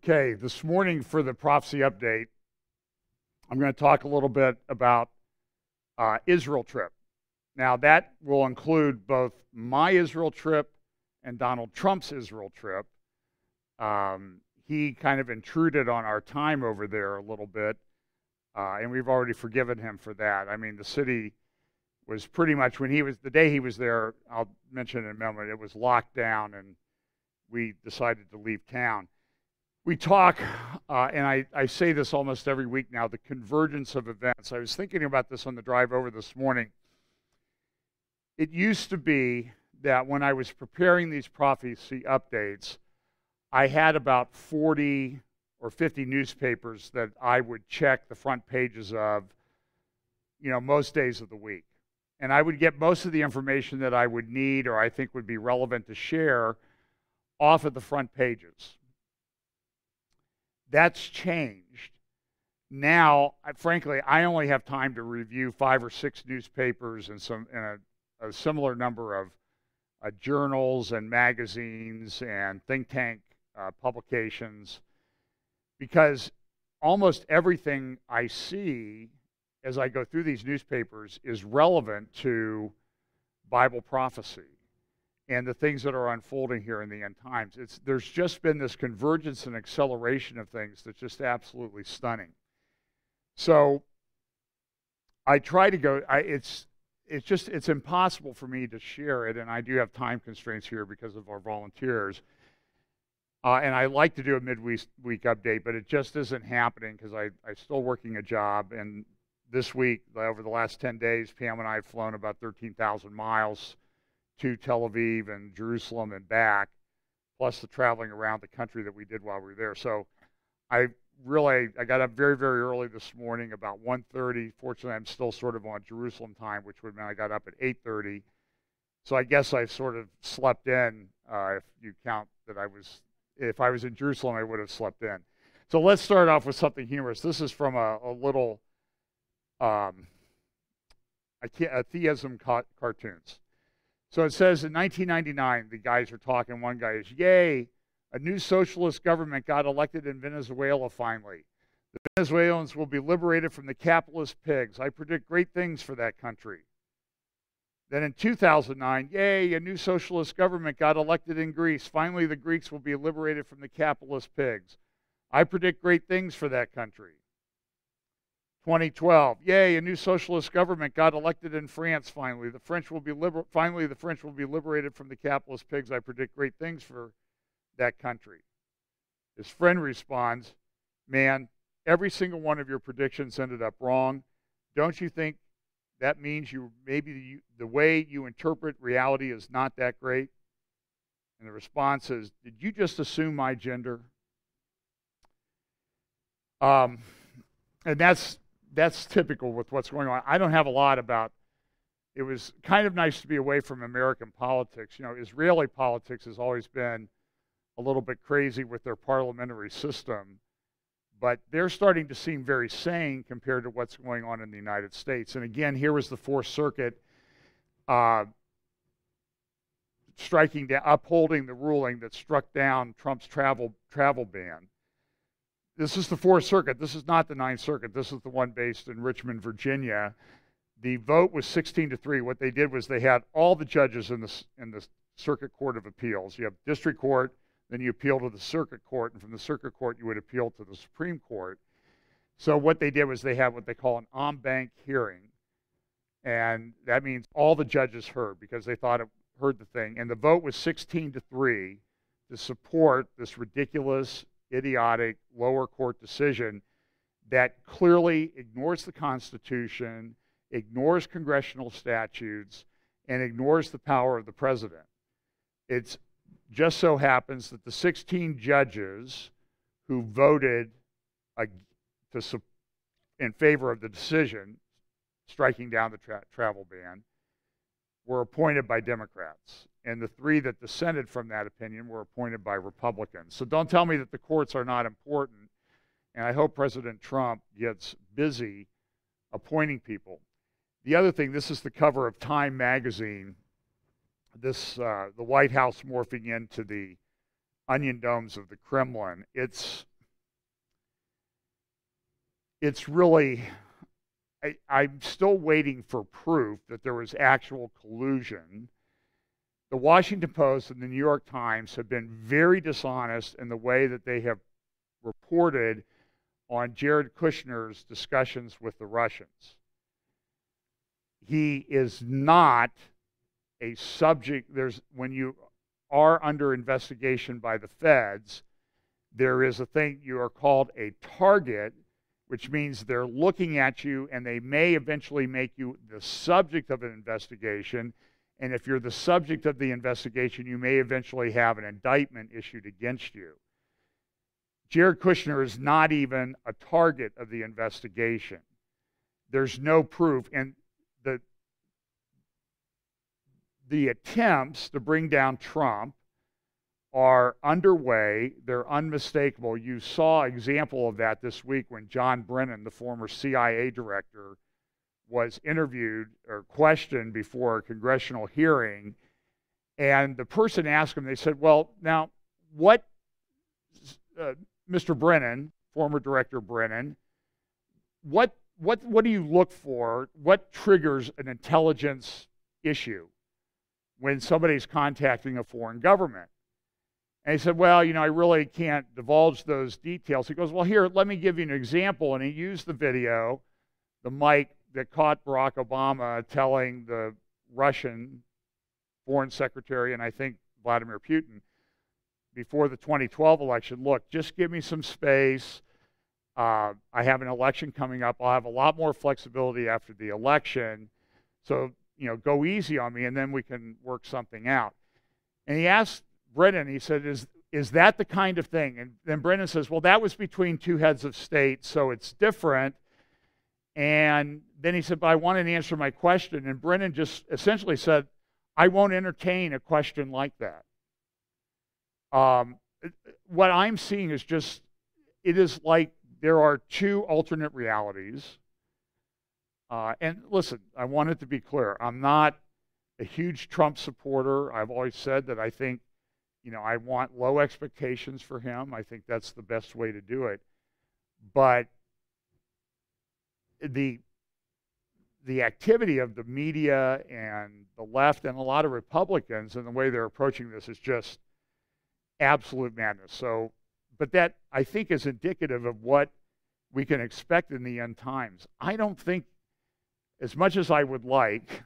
Okay, this morning for the prophecy update, I'm going to talk a little bit about Israel trip. Now, that will include both my Israel trip and Donald Trump's Israel trip. He kind of intruded on our time over there a little bit, and we've already forgiven him for that. I mean, the city was pretty much, the day he was there, I'll mention in a moment, it was locked down, and we decided to leave town. We talk, and I say this almost every week now, the convergence of events. I was thinking about this on the drive over this morning. It used to be that when I was preparing these prophecy updates, I had about 40 or 50 newspapers that I would check the front pages of, most days of the week. And I would get most of the information that I would need or I think would be relevant to share off of the front pages. That's changed. Now, frankly, I only have time to review 5 or 6 newspapers and a similar number of journals and magazines and think tank publications, because almost everything I see as I go through these newspapers is relevant to Bible prophecy and the things that are unfolding here in the end times. There's just been this convergence and acceleration of things that's just absolutely stunning. So I try to go, it's impossible for me to share it, and I do have time constraints here because of our volunteers. And I like to do a midweek update, but it just isn't happening because I'm still working a job. And this week, over the last 10 days, Pam and I have flown about 13,000 miles to Tel Aviv and Jerusalem and back, plus the traveling around the country that we did while we were there. So I got up very, very early this morning, about 1:30. Fortunately, I'm still sort of on Jerusalem time, which would mean I got up at 8:30. So I guess I sort of slept in, if you count that if I was in Jerusalem, I would have slept in. So let's start off with something humorous. This is from a little theism cartoons. So it says in 1999, the guys are talking, one guy is, "Yay, a new socialist government got elected in Venezuela finally. The Venezuelans will be liberated from the capitalist pigs. I predict great things for that country." Then in 2009, "Yay, a new socialist government got elected in Greece. Finally, the Greeks will be liberated from the capitalist pigs. I predict great things for that country." 2012, "Yay, a new socialist government got elected in France finally. The French will be liberated from the capitalist pigs. I predict great things for that country." His friend responds, "Man, every single one of your predictions ended up wrong. Don't you think that means the way you interpret reality is not that great?" And the response is, "Did you just assume my gender?" And that's typical with what's going on. I don't have a lot about. It was kind of nice to be away from American politics. Israeli politics has always been a little bit crazy with their parliamentary system, but they're starting to seem very sane compared to what's going on in the United States. And again, here was the Fourth Circuit upholding the ruling that struck down Trump's travel ban. This is the Fourth Circuit. This is not the Ninth Circuit. This is the one based in Richmond, Virginia. The vote was 16-3. What they did was they had all the judges in the Circuit Court of Appeals. You have district court, then you appeal to the Circuit Court, and from the Circuit Court you would appeal to the Supreme Court. So what they did was they had what they call an en banc hearing, and that means all the judges heard because they thought it heard the thing. And the vote was 16-3 to support this ridiculous, idiotic lower court decision that clearly ignores the Constitution, ignores congressional statutes, and ignores the power of the president. It's just so happens that the 16 judges who voted in favor of the decision striking down the travel ban were appointed by Democrats. And the 3 that dissented from that opinion were appointed by Republicans. So don't tell me that the courts are not important. And I hope President Trump gets busy appointing people. The other thing, this is the cover of Time magazine. The White House morphing into the onion domes of the Kremlin. It's it's really, I'm still waiting for proof that there was actual collusion. The Washington Post and the New York Times have been very dishonest in the way that they have reported on Jared Kushner's discussions with the Russians. He is not a subject. When you are under investigation by the feds, there is a thing, you are called a target, which means they're looking at you and they may eventually make you the subject of an investigation. And if you're the subject of the investigation, you may eventually have an indictment issued against you. Jared Kushner is not even a target of the investigation. There's no proof. And the attempts to bring down Trump are underway. They're unmistakable. You saw an example of that this week when John Brennan, the former CIA director, was interviewed or questioned before a congressional hearing. And the person asked him, they said, well, now, what, Mr. Brennan, former Director Brennan, what do you look for? What triggers an intelligence issue when somebody's contacting a foreign government? And he said, well, I really can't divulge those details. He goes, well, here, let me give you an example. And he used the video, the mic that caught Barack Obama telling the Russian Foreign Secretary, and I think Vladimir Putin, before the 2012 election, look, just give me some space. I have an election coming up. I'll have a lot more flexibility after the election. So, go easy on me, and then we can work something out. And he asked Brennan, he said, is that the kind of thing? And then Brennan says, well, that was between two heads of state, so it's different. And then he said, but I want an answer to my question. And Brennan just essentially said, I won't entertain a question like that. What I'm seeing is just, it is like there are two alternate realities. And listen, I want it to be clear. I'm not a huge Trump supporter. I've always said that I think, I want low expectations for him. I think that's the best way to do it. But the activity of the media and the left and a lot of Republicans and the way they're approaching this is just absolute madness. So, but that I think is indicative of what we can expect in the end times. I don't think, as much as I would like,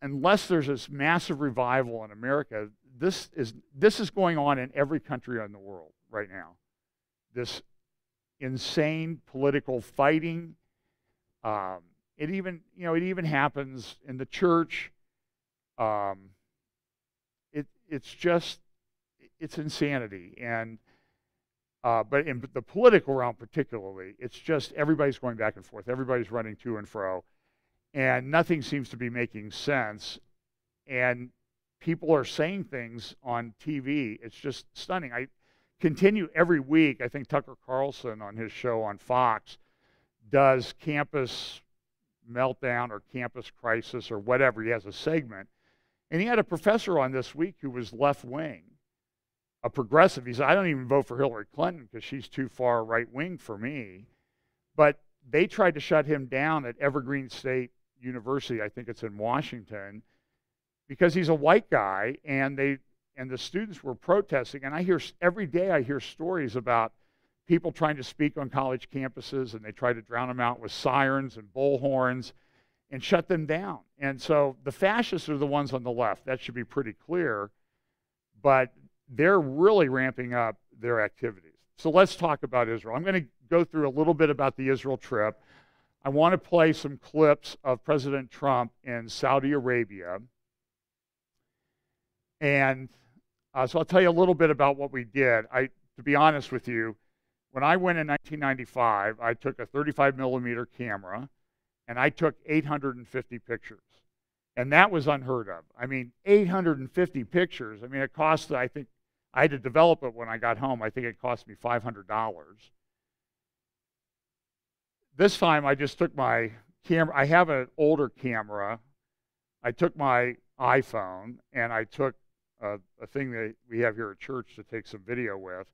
unless there's this massive revival in America, this is going on in every country in the world right now. This insane political fighting. It even happens in the church. It's insanity. And but in the political realm particularly, it's just everybody's going back and forth. Everybody's running to and fro, and nothing seems to be making sense. And people are saying things on TV. It's just stunning. I continue every week. I think Tucker Carlson on his show on Fox does campus meltdown or campus crisis or whatever. He has a segment. And he had a professor on this week who was left-wing, a progressive. He said, I don't even vote for Hillary Clinton because she's too far right-wing for me. But they tried to shut him down at Evergreen State University, I think it's in Washington, because he's a white guy, and the students were protesting. And every day I hear stories about people trying to speak on college campuses, and they try to drown them out with sirens and bullhorns and shut them down. And so the fascists are the ones on the left. That should be pretty clear. But they're really ramping up their activities. So let's talk about Israel. I'm going to go through a little bit about the Israel trip. I want to play some clips of President Trump in Saudi Arabia. And so I'll tell you a little bit about what we did. To be honest with you, when I went in 1995, I took a 35 millimeter camera, and I took 850 pictures. And that was unheard of. I mean, 850 pictures. I mean, it cost, I think, I had to develop it when I got home. I think it cost me $500. This time, I just took my camera. I have an older camera. I took my iPhone, and I took a thing that we have here at church to take some video with.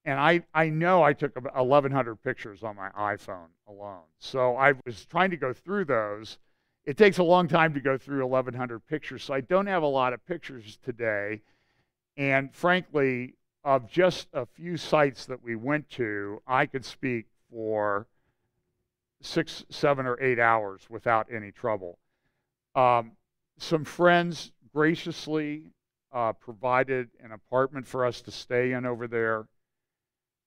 And I know I took about 1,100 pictures on my iPhone alone. So I was trying to go through those. It takes a long time to go through 1,100 pictures, so I don't have a lot of pictures today. And frankly, of just a few sites that we went to, I could speak for 6, 7, or 8 hours without any trouble. Some friends graciously provided an apartment for us to stay in over there.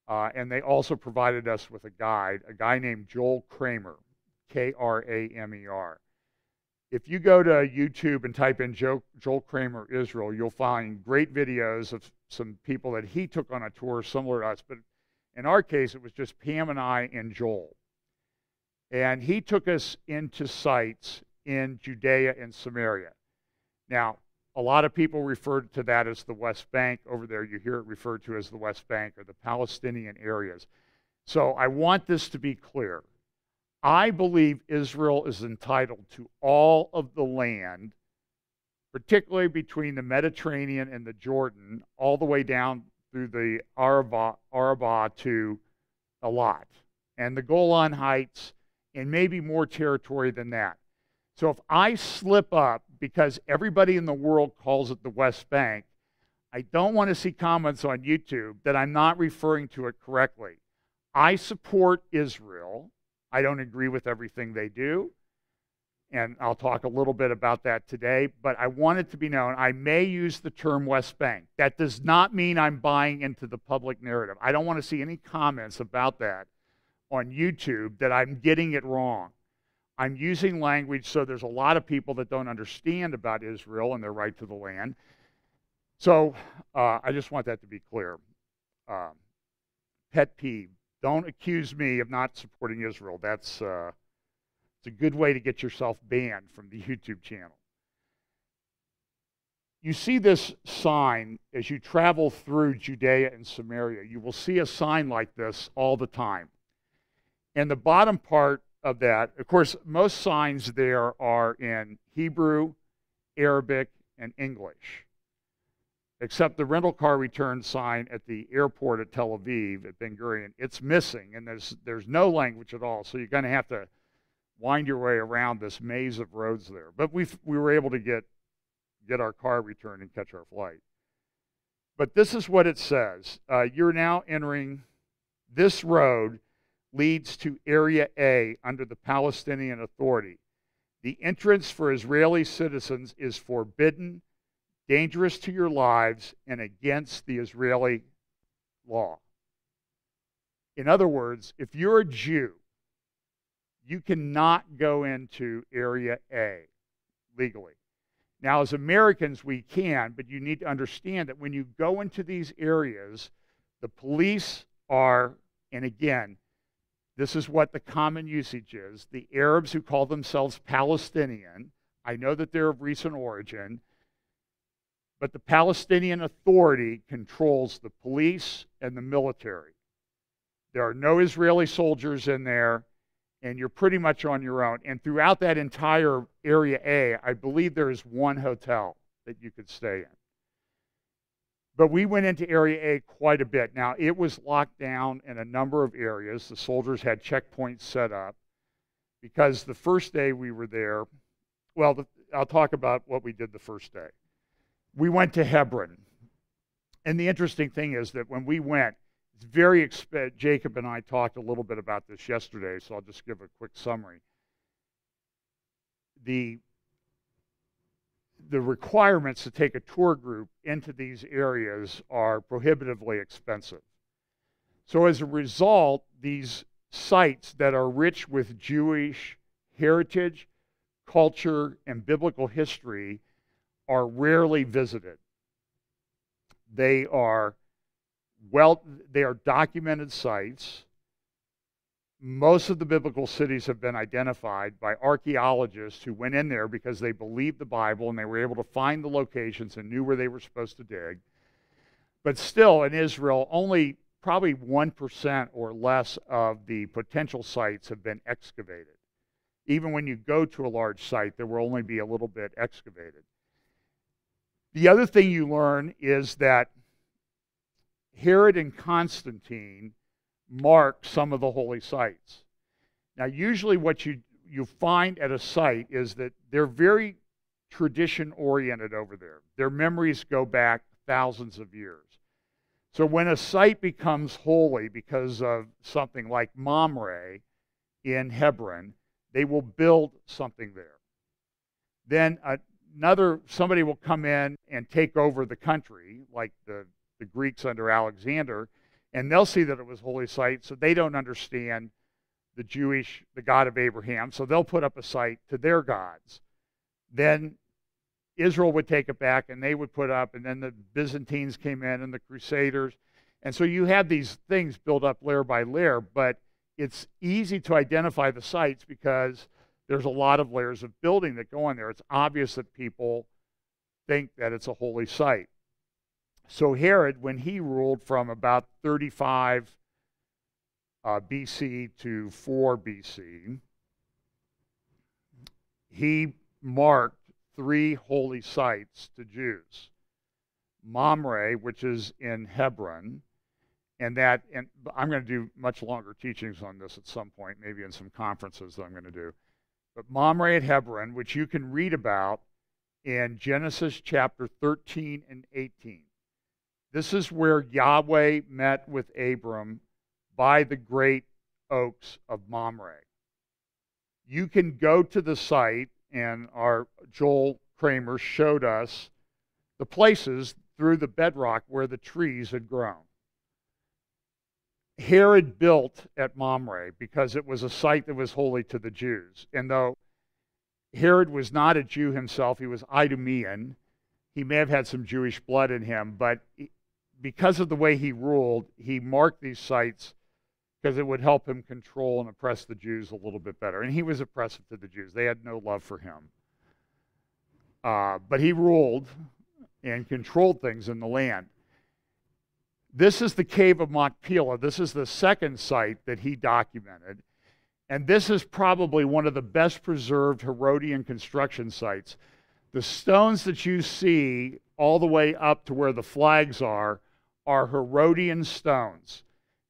And they also provided us with a guy named Joel Kramer, Kramer. If you go to YouTube and type in Joel Kramer Israel, you'll find great videos of some people that he took on a tour similar to us. But in our case, it was just Pam and I and Joel. And he took us into sites in Judea and Samaria. Now, a lot of people refer to that as the West Bank. Over there, you hear it referred to as the West Bank or the Palestinian areas. So I want this to be clear. I believe Israel is entitled to all of the land, particularly between the Mediterranean and the Jordan, all the way down through the Arabah to Eilat, and the Golan Heights, and maybe more territory than that. So if I slip up, because everybody in the world calls it the West Bank, I don't want to see comments on YouTube that I'm not referring to it correctly. I support Israel. I don't agree with everything they do, and I'll talk a little bit about that today, but I want it to be known, I may use the term West Bank. That does not mean I'm buying into the public narrative. I don't want to see any comments about that on YouTube that I'm getting it wrong. I'm using language, so there's a lot of people that don't understand about Israel and their right to the land. So I just want that to be clear. Pet peeve. Don't accuse me of not supporting Israel. It's a good way to get yourself banned from the YouTube channel. You see this sign as you travel through Judea and Samaria. You will see a sign like this all the time. And the bottom part of that, of course, most signs there are in Hebrew, Arabic, and English, except the rental car return sign at the airport at Tel Aviv at Ben Gurion. It's missing, and there's no language at all, so you're going to have to wind your way around this maze of roads there. But we were able to get our car returned and catch our flight. But this is what it says. You're now entering this road leads to Area A under the Palestinian Authority. The entrance for Israeli citizens is forbidden, dangerous to your lives, and against the Israeli law. In other words, if you're a Jew, you cannot go into Area A legally. Now, as Americans, we can, but you need to understand that when you go into these areas, the police are, and again, this is what the common usage is. The Arabs who call themselves Palestinian, I know that they're of recent origin, but the Palestinian Authority controls the police and the military. There are no Israeli soldiers in there, and you're pretty much on your own. And throughout that entire Area A, I believe there is one hotel that you could stay in. But we went into Area A quite a bit. Now, it was locked down in a number of areas. The soldiers had checkpoints set up because the first day we were there, well, I'll talk about what we did the first day. We went to Hebron. And the interesting thing is that when we went, it's very expensive. Jacob and I talked a little bit about this yesterday, so I'll just give a quick summary. The requirements to take a tour group into these areas are prohibitively expensive. So as a result, these sites that are rich with Jewish heritage, culture, and biblical history are rarely visited. They are documented sites. Most of the biblical cities have been identified by archaeologists who went in there because they believed the Bible and they were able to find the locations and knew where they were supposed to dig. But still, in Israel, only probably 1% or less of the potential sites have been excavated. Even when you go to a large site, there will only be a little bit excavated. The other thing you learn is that Herod and Constantine marked some of the holy sites. Now, usually what you find at a site is that they're very tradition-oriented over there. Their memories go back thousands of years. So when a site becomes holy because of something like Mamre in Hebron, they will build something there. Then somebody will come in and take over the country, like the Greeks under Alexander, and they'll see that it was a holy site, so they don't understand the God of Abraham, so they'll put up a site to their gods. Then Israel would take it back, and they would put up, and then the Byzantines came in, and the Crusaders. And so you have these things built up layer by layer, but it's easy to identify the sites because there's a lot of layers of building that go on there. It's obvious that people think that it's a holy site. So Herod, when he ruled from about 35 BC to 4 BC, he marked 3 holy sites to Jews. Mamre, which is in Hebron, and I'm going to do much longer teachings on this at some point, maybe in some conferences that I'm going to do. But Mamre at Hebron, which you can read about in Genesis chapter 13 and 18. This is where Yahweh met with Abram by the great oaks of Mamre. You can go to the site, and our Joel Kramer showed us the places through the bedrock where the trees had grown. Herod built at Mamre because it was a site that was holy to the Jews. And though Herod was not a Jew himself, he was Idumean, he may have had some Jewish blood in him, but because of the way he ruled, he marked these sites because it would help him control and oppress the Jews a little bit better. And he was oppressive to the Jews. They had no love for him. But he ruled and controlled things in the land. This is the cave of Machpelah. This is the second site that he documented. And this is probably one of the best preserved Herodian construction sites. The stones that you see all the way up to where the flags are Herodian stones.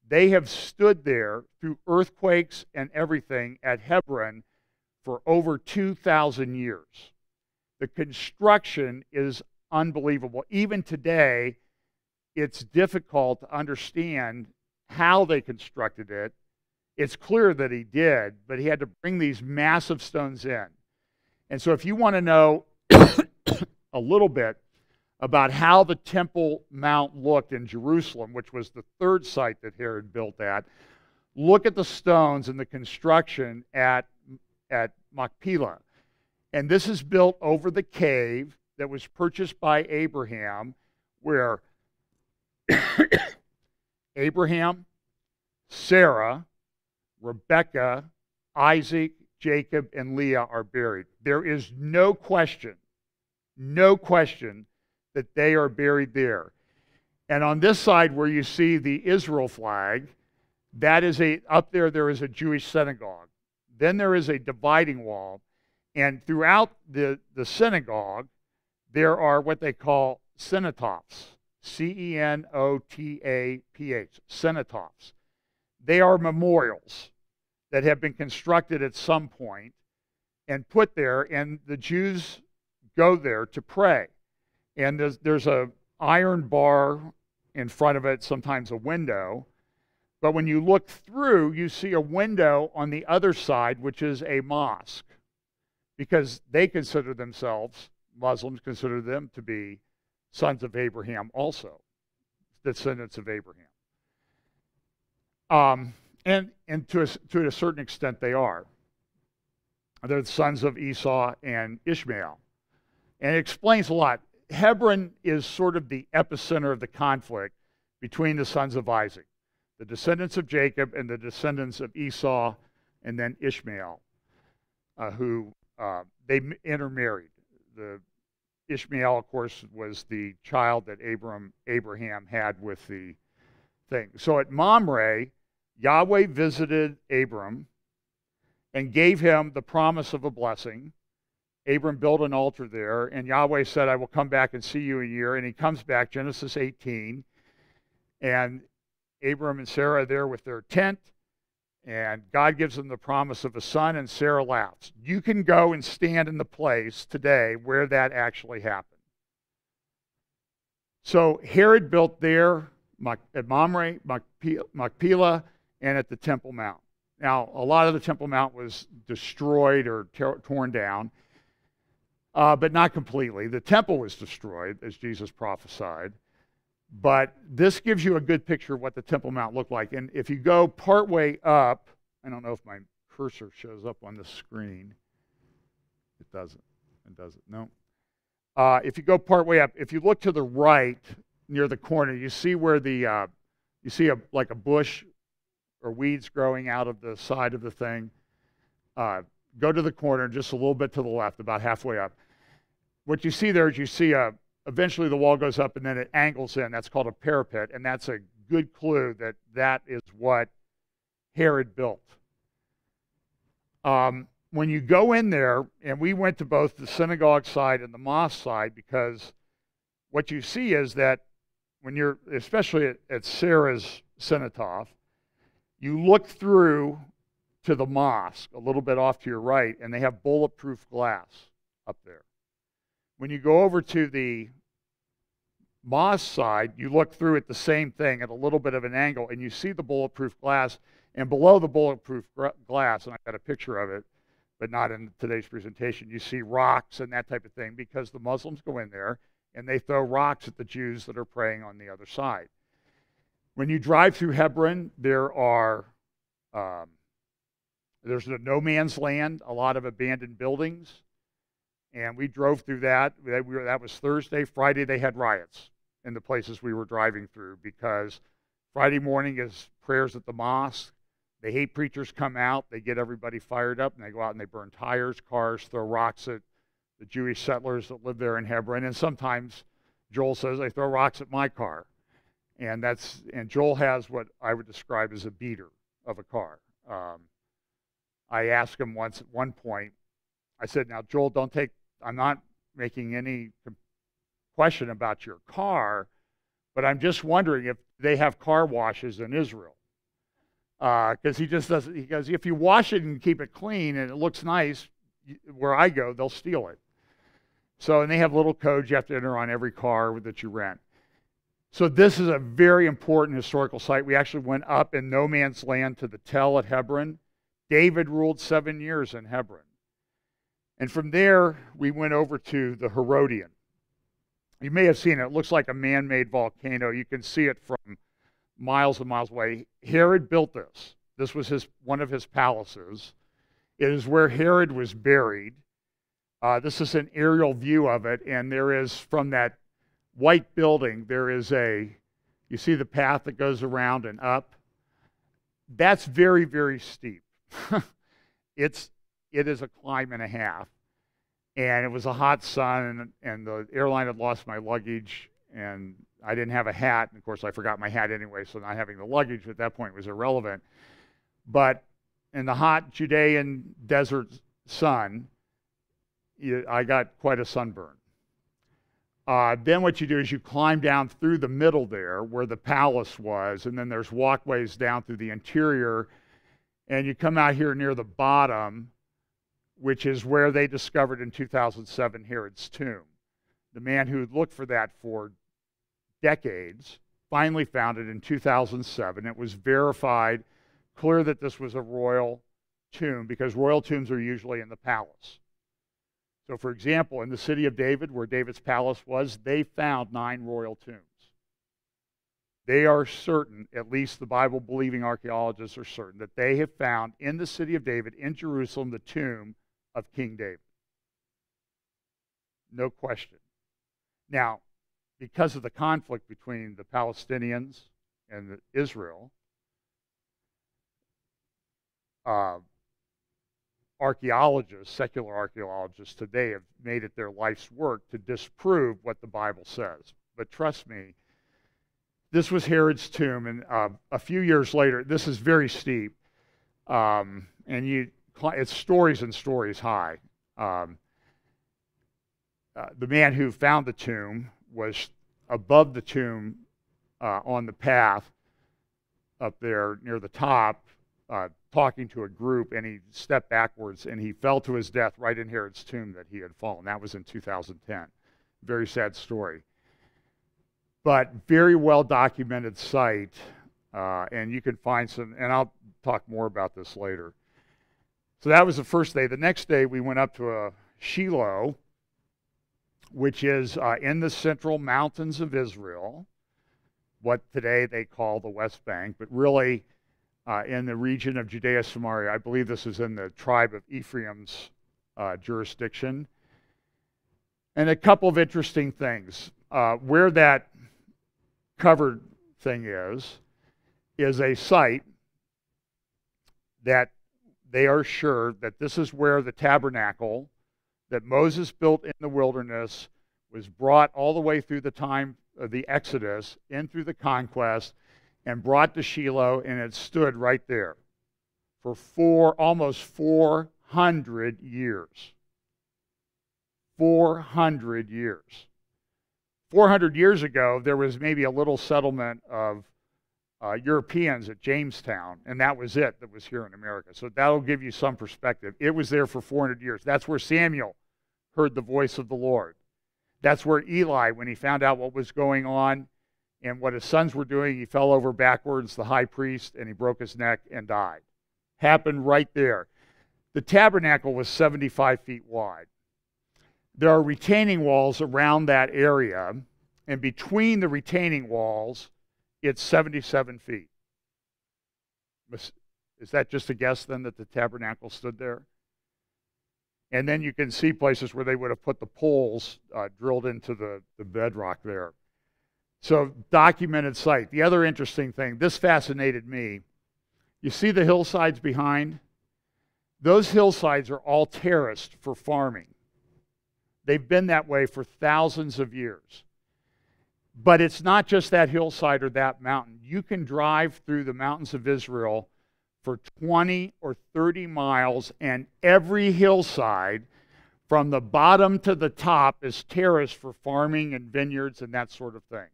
They have stood there through earthquakes and everything at Hebron for over 2,000 years. The construction is unbelievable. Even today, it's difficult to understand how they constructed it. It's clear that he did, but he had to bring these massive stones in. And so if you want to know a little bit about how the Temple Mount looked in Jerusalem, which was the third site that Herod built at, look at the stones and the construction at Machpelah. And this is built over the cave that was purchased by Abraham, where Abraham, Sarah, Rebekah, Isaac, Jacob, and Leah are buried. There is no question that they are buried there. And on this side where you see the Israel flag, that is up there is a Jewish synagogue. Then there is a dividing wall. And throughout the synagogue, there are what they call cenotaphs. C-E-N-O-T-A-P-H, cenotaphs. They are memorials that have been constructed at some point and put there, and the Jews go there to pray. And there's a iron bar in front of it, sometimes a window. But when you look through, you see a window on the other side, which is a mosque, because they consider themselves, Muslims consider them to be sons of Abraham also, descendants of Abraham. And to a certain extent they are. They're the sons of Esau and Ishmael. And it explains a lot. Hebron is sort of the epicenter of the conflict between the sons of Isaac, the descendants of Jacob and the descendants of Esau and then Ishmael, who they intermarried. The Ishmael, of course, was the child that Abraham had with the thing. So at Mamre, Yahweh visited Abram and gave him the promise of a blessing. Abram built an altar there, and Yahweh said, I will come back and see you in a year. And he comes back, Genesis 18. And Abram and Sarah are there with their tent, and God gives them the promise of a son, and Sarah laughs. You can go and stand in the place today where that actually happened. So Herod built there at Mamre, Machpelah, and at the Temple Mount. Now, a lot of the Temple Mount was destroyed or torn down, but not completely. The temple was destroyed, as Jesus prophesied. But this gives you a good picture of what the Temple Mount looked like. And if you go partway up, I don't know if my cursor shows up on the screen. It doesn't. It doesn't. No. If you go partway up, if you look to the right near the corner, you see where you see like a bush or weeds growing out of the side of the thing. Go to the corner just a little bit to the left, about halfway up. What you see there is you see eventually the wall goes up and then it angles in. That's called a parapet, and that's a good clue that that is what Herod built. When you go in there, and we went to both the synagogue side and the mosque side, because what you see is that when you're, especially at Sarah's cenotaph, you look through to the mosque a little bit off to your right, and they have bulletproof glass up there. When you go over to the mosque side, you look through at the same thing at a little bit of an angle, and you see the bulletproof glass, and below the bulletproof glass, and I got a picture of it, but not in today's presentation, you see rocks and that type of thing, because the Muslims go in there and they throw rocks at the Jews that are praying on the other side. When you drive through Hebron, there's a no man's land, a lot of abandoned buildings, and we drove through that. That was Thursday. Friday they had riots in the places we were driving through, because Friday morning is prayers at the mosque. The hate preachers come out, they get everybody fired up, and they go out and they burn tires, cars, throw rocks at the Jewish settlers that live there in Hebron. And sometimes, Joel says, they throw rocks at my car. And Joel has what I would describe as a beater of a car. I asked him once at one point, I said, now, Joel, I'm not making any question about your car, but I'm just wondering if they have car washes in Israel. Because he just doesn't, he goes, if you wash it and keep it clean and it looks nice, where I go, they'll steal it. So, and they have little codes you have to enter on every car that you rent. So this is a very important historical site. We actually went up in no man's land to the Tell at Hebron. David ruled 7 years in Hebron. And from there, we went over to the Herodian. You may have seen it. It looks like a man-made volcano. You can see it from miles and miles away. Herod built this. This was one of his palaces. It is where Herod was buried. This is an aerial view of it, and there is, from that white building, there is you see the path that goes around and up? That's very, very steep. It is a climb and a half. And it was a hot sun, and the airline had lost my luggage, and I didn't have a hat. And of course, I forgot my hat anyway, so not having the luggage at that point was irrelevant. But in the hot Judean desert sun, I got quite a sunburn. Then what you do is you climb down through the middle there where the palace was, and then there's walkways down through the interior, and you come out here near the bottom, which is where they discovered in 2007 Herod's tomb. The man who had looked for that for decades finally found it in 2007. It was verified, clear that this was a royal tomb, because royal tombs are usually in the palace. So, for example, in the city of David, where David's palace was, they found 9 royal tombs. They are certain, at least the Bible-believing archaeologists are certain, that they have found in the city of David, in Jerusalem, the tomb of King David. No question. Now, because of the conflict between the Palestinians and Israel, archaeologists, secular archaeologists today have made it their life's work to disprove what the Bible says. But trust me, this was Herod's tomb, and a few years later, this is very steep, and it's stories and stories high. The man who found the tomb was above the tomb on the path up there near the top, talking to a group, and he stepped backwards and he fell to his death right in Herod's tomb that he had fallen. That was in 2010. Very sad story. But very well documented site, and you can find some, and I'll talk more about this later. So that was the first day. The next day we went up to Shiloh, which is in the central mountains of Israel, what today they call the West Bank, but really in the region of Judea, Samaria. I believe this is in the tribe of Ephraim's jurisdiction. And a couple of interesting things. Where that covered thing is a site that they are sure that this is where the tabernacle that Moses built in the wilderness was brought all the way through the time of the Exodus, in through the conquest, and brought to Shiloh, and it stood right there for almost 400 years. 400 years. 400 years ago, there was maybe a little settlement of Europeans at Jamestown, and that was it that was here in America. So that'll give you some perspective. It was there for 400 years. That's where Samuel heard the voice of the Lord. That's where Eli, when he found out what was going on and what his sons were doing, he fell over backwards, the high priest, and he broke his neck and died. Happened right there. The tabernacle was 75 feet wide. There are retaining walls around that area, and between the retaining walls, it's 77 feet. Is that just a guess then that the tabernacle stood there? And then you can see places where they would have put the poles drilled into the bedrock there. So documented site. The other interesting thing, this fascinated me. You see the hillsides behind? Those hillsides are all terraced for farming. They've been that way for thousands of years. But it's not just that hillside or that mountain. You can drive through the mountains of Israel for 20 or 30 miles, and every hillside from the bottom to the top is terraced for farming and vineyards and that sort of thing.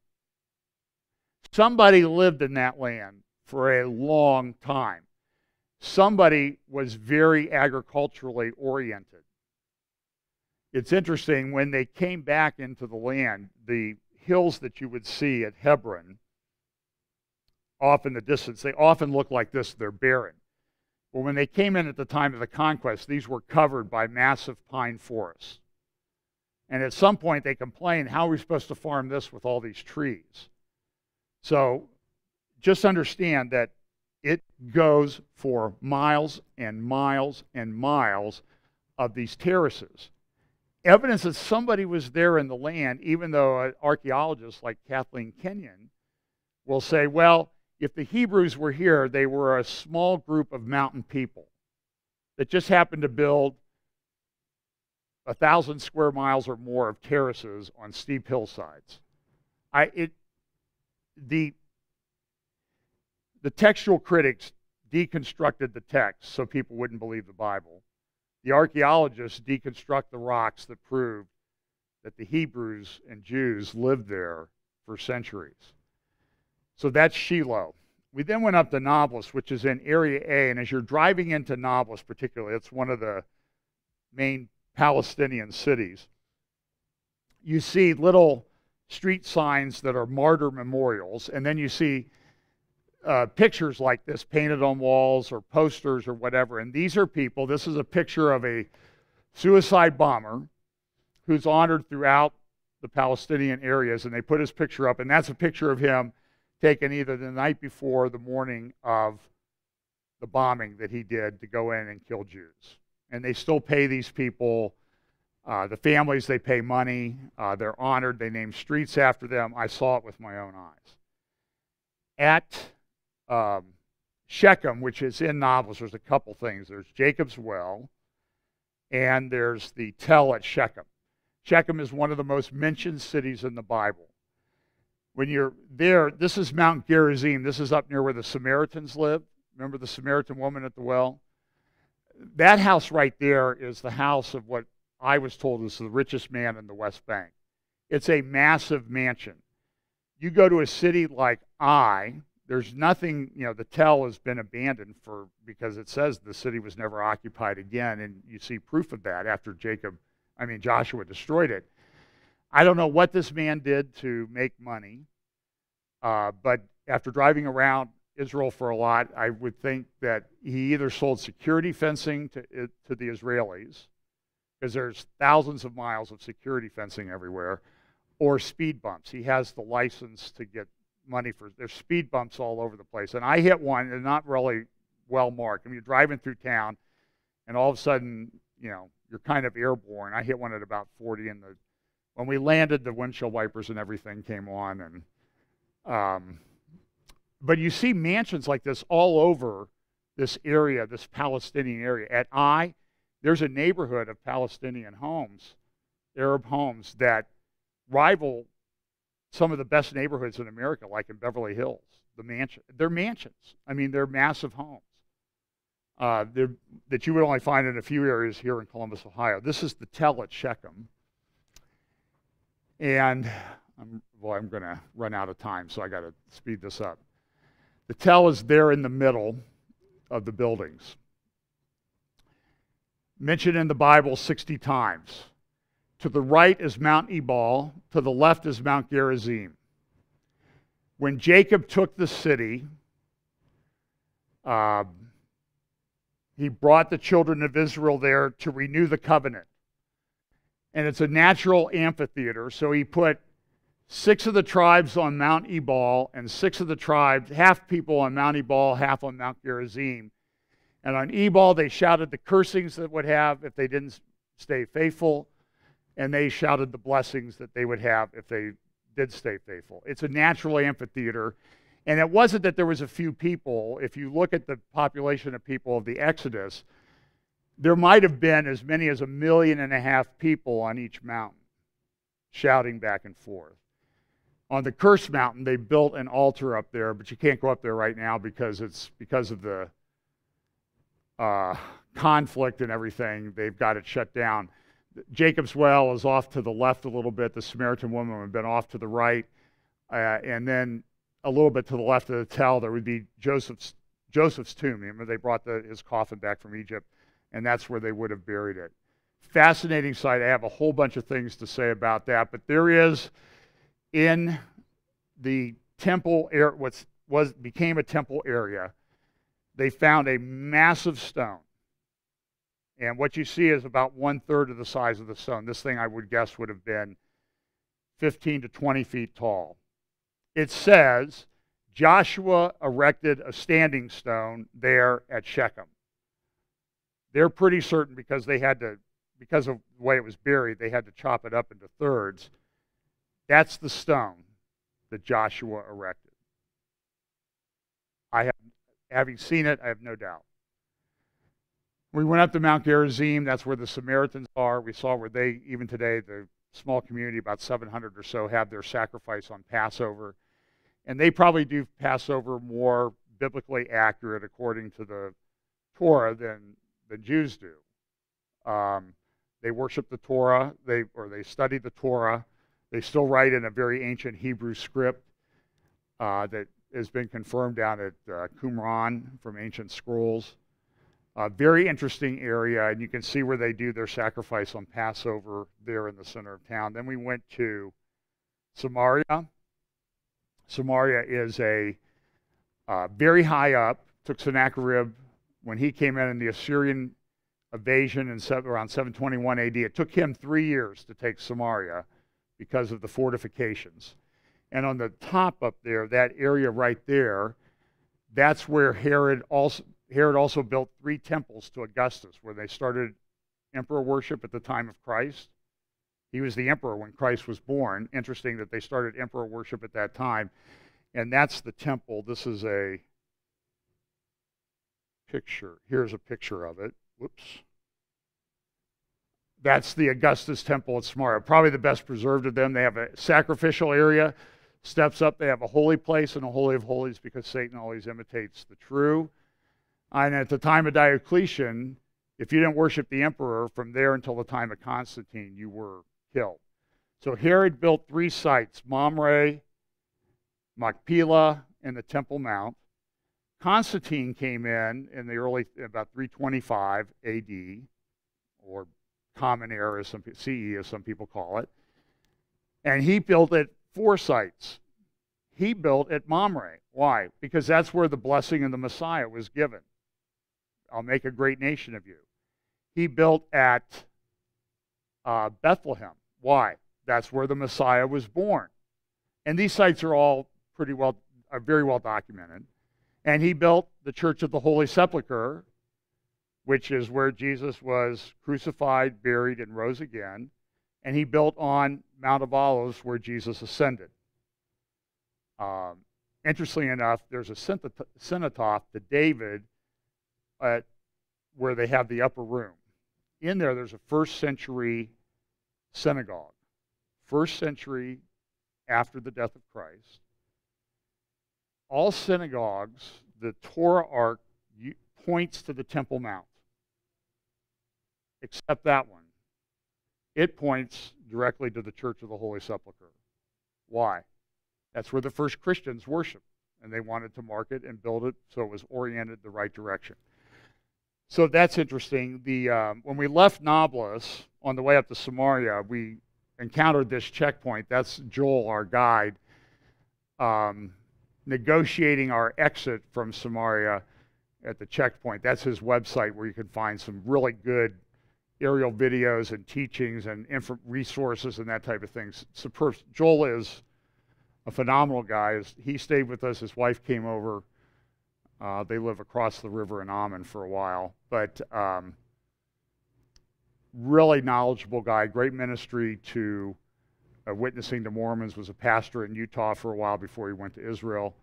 Somebody lived in that land for a long time. Somebody was very agriculturally oriented. It's interesting, when they came back into the land, the hills that you would see at Hebron, off in the distance, they often look like this. They're barren. But when they came in at the time of the conquest, these were covered by massive pine forests. And at some point they complained, how are we supposed to farm this with all these trees? So just understand that it goes for miles and miles and miles of these terraces. Evidence that somebody was there in the land, even though archaeologists like Kathleen Kenyon will say, well, if the Hebrews were here, they were a small group of mountain people that just happened to build 1,000 square miles or more of terraces on steep hillsides. The textual critics deconstructed the text so people wouldn't believe the Bible. The archaeologists deconstruct the rocks that prove that the Hebrews and Jews lived there for centuries. So that's Shiloh. We then went up to Nablus, which is in Area A, and as you're driving into Nablus particularly, it's one of the main Palestinian cities, you see little street signs that are martyr memorials, and then you see pictures like this painted on walls or posters or whatever. And these are people, this is a picture of a suicide bomber who's honored throughout the Palestinian areas, and they put his picture up, and that's a picture of him taken either the night before or the morning of the bombing that he did to go in and kill Jews. And they still pay these people, the families, they pay money, they're honored, they name streets after them. I saw it with my own eyes. At Shechem, which is in Nablus, there's a couple things. There's Jacob's well, and there's the tell at Shechem. Shechem is one of the most mentioned cities in the Bible. When you're there, this is Mount Gerizim. This is up near where the Samaritans live. Remember the Samaritan woman at the well? That house right there is the house of what I was told is the richest man in the West Bank. It's a massive mansion. You go to a city like there's nothing, the tell has been abandoned because it says the city was never occupied again, and you see proof of that after Joshua destroyed it. I don't know what this man did to make money, but after driving around Israel for a lot, I would think that he either sold security fencing to the Israelis, because there's thousands of miles of security fencing everywhere, or speed bumps. He has the license to get money there's speed bumps all over the place. And I hit one, and not really well marked. You're driving through town, and all of a sudden, you're kind of airborne. I hit one at about 40, and when we landed, the windshield wipers and everything came on. But you see mansions like this all over this area, this Palestinian area. At there's a neighborhood of Palestinian homes, Arab homes, that rival some of the best neighborhoods in America, like in Beverly Hills. They're mansions. They're massive homes that you would only find in a few areas here in Columbus, Ohio. This is the tell at Shechem. And I'm going to run out of time, so I got to speed this up. The tell is there in the middle of the buildings. Mentioned in the Bible 60 times. To the right is Mount Ebal, to the left is Mount Gerizim. When Jacob took the city, he brought the children of Israel there to renew the covenant. And it's a natural amphitheater, so he put 6 of the tribes on Mount Ebal and 6 of the tribes, half people on Mount Ebal, half on Mount Gerizim. And on Ebal, they shouted the cursings that would have if they didn't stay faithful, and they shouted the blessings that they would have if they did stay faithful. It's a natural amphitheater, and it wasn't that there was a few people. If you look at the population of people of the Exodus, there might have been as many as 1.5 million people on each mountain, shouting back and forth. On the Cursed Mountain, they built an altar up there, but you can't go up there right now because of the conflict and everything. They've got it shut down. Jacob's Well is off to the left a little bit. The Samaritan woman would have been off to the right. And then a little bit to the left of the tell, there would be Joseph's tomb. Remember, they brought his coffin back from Egypt, and that's where they would have buried it. Fascinating sight. I have a whole bunch of things to say about that, but there is in the temple area, became a temple area, they found a massive stone. And what you see is about 1/3 of the size of the stone. This thing, I would guess, would have been 15 to 20 feet tall. It says Joshua erected a standing stone there at Shechem. They're pretty certain because because of the way it was buried, they had to chop it up into thirds. That's the stone that Joshua erected. Having seen it, I have no doubt. We went up to Mount Gerizim. That's where the Samaritans are. We saw where even today, the small community, about 700 or so, have their sacrifice on Passover. And they probably do Passover more biblically accurate according to the Torah than the Jews do. They worship the Torah, they study the Torah. They still write in a very ancient Hebrew script that has been confirmed down at Qumran from ancient scrolls. Very interesting area, and you can see where they do their sacrifice on Passover there in the center of town. Then we went to Samaria. Samaria is a very high up. Took Sennacherib when he came in the Assyrian invasion around 721 AD. It took him 3 years to take Samaria because of the fortifications. And on the top up there, that area right there, that's where Herod also built 3 temples to Augustus, where they started emperor worship at the time of Christ. He was the emperor when Christ was born. Interesting that they started emperor worship at that time. And that's the temple. This is a picture. Here's a picture of it. Whoops. That's the Augustus temple at Samaria. Probably the best preserved of them. They have a sacrificial area, steps up. They have a holy place and a holy of holies because Satan always imitates the true. And at the time of Diocletian, if you didn't worship the emperor from there until the time of Constantine, you were killed. So Herod built 3 sites, Mamre, Machpelah and the Temple Mount. Constantine came in the early, about 325 AD, or Common Era, CE as some people call it. And he built at 4 sites. He built at Mamre. Why? Because that's where the blessing of the Messiah was given. I'll make a great nation of you. He built at Bethlehem. Why? That's where the Messiah was born. And these sites are all very well documented. And he built the Church of the Holy Sepulchre, which is where Jesus was crucified, buried, and rose again. And he built on Mount of Olives, where Jesus ascended. Interestingly enough, there's a cenotaph to David where they have the upper room. In there's a 1st century synagogue. 1st century after the death of Christ. All synagogues, the Torah ark points to the Temple Mount, except that one. It points directly to the Church of the Holy Sepulchre. Why? That's where the first Christians worshiped, and they wanted to mark it and build it so it was oriented the right direction. So that's interesting. When we left Nablus on the way up to Samaria, we encountered this checkpoint. That's Joel, our guide, negotiating our exit from Samaria at the checkpoint. That's his website, where you can find some really good aerial videos and teachings and resources and that type of things. Superb. Joel is a phenomenal guy. He stayed with us. His wife came over. They live across the river in Ammon for a while. But really knowledgeable guy, great ministry to witnessing to Mormons, was a pastor in Utah for a while before he went to Israel.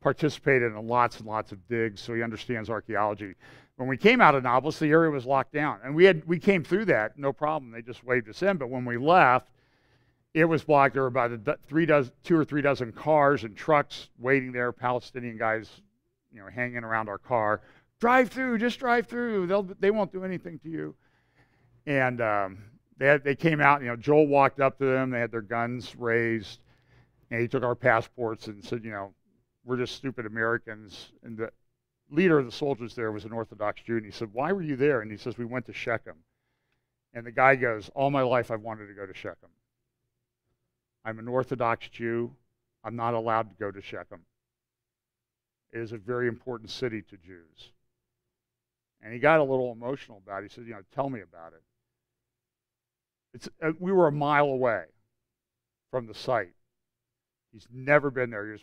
Participated in lots and lots of digs, so he understands archaeology. When we came out of Nablus, the area was locked down, and we came through that, no problem. They just waved us in. But when we left, it was blocked. There were about 2 or 3 dozen cars and trucks waiting there. Palestinian guys, hanging around our car. Drive through, just drive through. They won't do anything to you. And they came out. Joel walked up to them. They had their guns raised, and he took our passports and said, we're just stupid Americans. And the leader of the soldiers there was an Orthodox Jew, and he said, why were you there? And he says, we went to Shechem. And the guy goes, all my life I've wanted to go to Shechem. I'm an Orthodox Jew. I'm not allowed to go to Shechem. It is a very important city to Jews. And he got a little emotional about it. He said, tell me about it. We were a mile away from the site. He's never been there.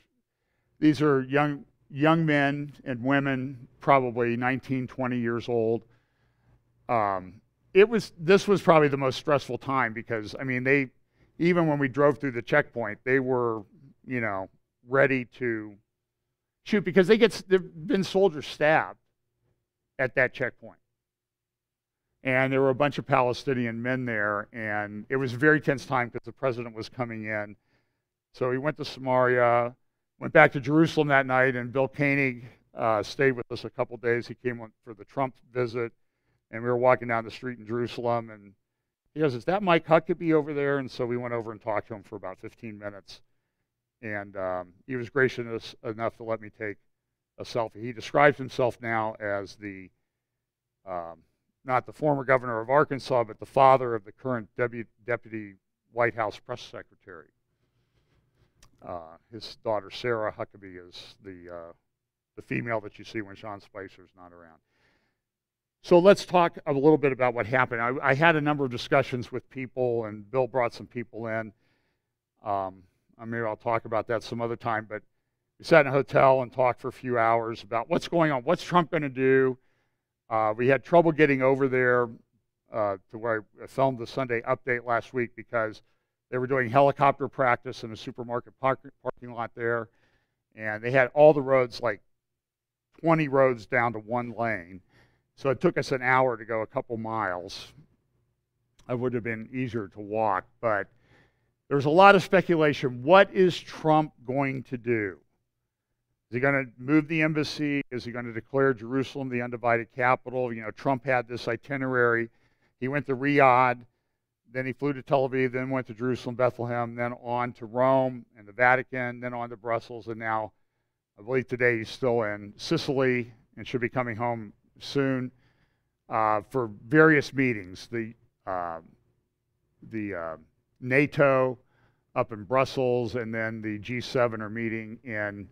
These are young men and women, probably 19, 20 years old. This was probably the most stressful time because, even when we drove through the checkpoint, they were, ready to shoot because there've been soldiers stabbed at that checkpoint. And there were a bunch of Palestinian men there, and it was a very tense time because the president was coming in. So he went to Samaria, went back to Jerusalem that night, and Bill Koenig stayed with us a couple days. He came for the Trump visit, and we were walking down the street in Jerusalem, and he goes, is that Mike Huckabee over there? And so we went over and talked to him for about 15 minutes. And he was gracious enough to let me take a selfie. He describes himself now as not the former governor of Arkansas, but the father of the current deputy White House press secretary. His daughter, Sarah Huckabee, is the female that you see when Sean Spicer's not around. So let's talk a little bit about what happened. I had a number of discussions with people, and Bill brought some people in. Maybe I'll talk about that some other time, but we sat in a hotel and talked for a few hours about what's going on, what's Trump going to do. We had trouble getting over there to where I filmed the Sunday update last week because they were doing helicopter practice in a supermarket parking lot there, and they had all the roads, like 20 roads down to one lane. So it took us an hour to go a couple miles. It would have been easier to walk, but there's a lot of speculation. What is Trump going to do? Is he going to move the embassy? Is he going to declare Jerusalem the undivided capital? Trump had this itinerary. He went to Riyadh, then he flew to Tel Aviv, then went to Jerusalem, Bethlehem, then on to Rome and the Vatican, then on to Brussels, and now I believe today he's still in Sicily and should be coming home soon for various meetings. The NATO up in Brussels, and then the G7 are meeting in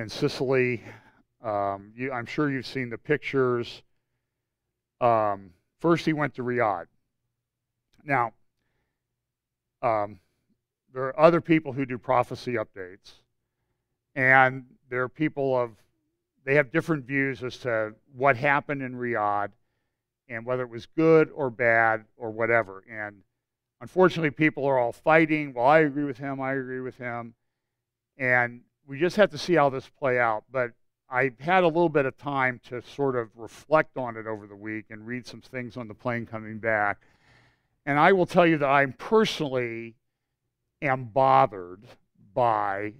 Sicily. I'm sure you've seen the pictures. First, he went to Riyadh. Now, there are other people who do prophecy updates, and there are people they have different views as to what happened in Riyadh and whether it was good or bad or whatever. And unfortunately, people are all fighting. Well, I agree with him. I agree with him. And we just have to see how this play out. But I had a little bit of time to sort of reflect on it over the week and read some things on the plane coming back. And I will tell you that I personally am bothered by